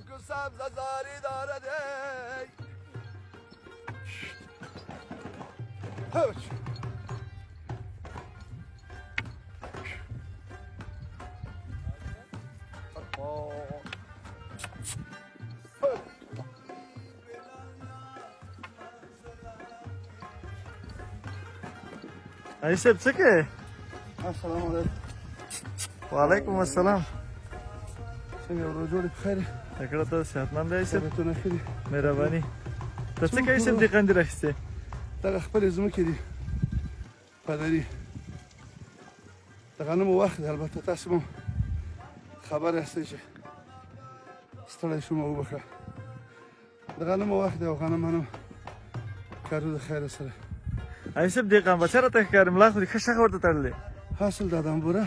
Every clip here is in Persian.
که سبز زاری دارد ایسب څه کوې؟ السلام علیکم. وعلیکم السلام. څنګه ورو جوړې په خیر؟ تکړه ته صحتمند یې ایسب؟ طبیعتونه ښه دي؟ مهرباني. ته څه کوې ایسب دې قندي راخیستې؟ دغه خپلې ځمکې دي پدري د غنمو وخت دی. البته تاسو مو خبر یاستئ چې ستړی شوم وبخښه. د غنمو وخت دی او غنم هم کارو د خیر سره. ایسب دې قام بچه راته ښکاري ملا خو دې ښه شخه ورته تړلې. حاصل دا دامبوره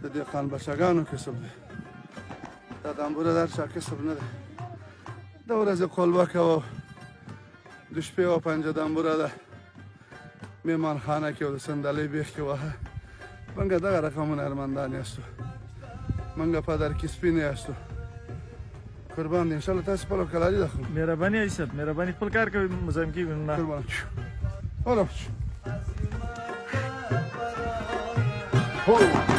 د دهقان بچګانو کسب دی. دا دامبوره د هر چا کسب نه دی. د ورځې قلبکه و د شپې و پنجه دامبوره ده مهمانخانه کې او د صندلۍ بیخ کې وهه. موږ دغه رقمونه هنرمندان یاستو. موږ پدر کې سپین یاستو. قربان دی. انشاءالله تاسو خپله کلالي ده خو مهرباني ایسب مهرباني خپل کار کوي مزاحم کېږي نه. قربان اوله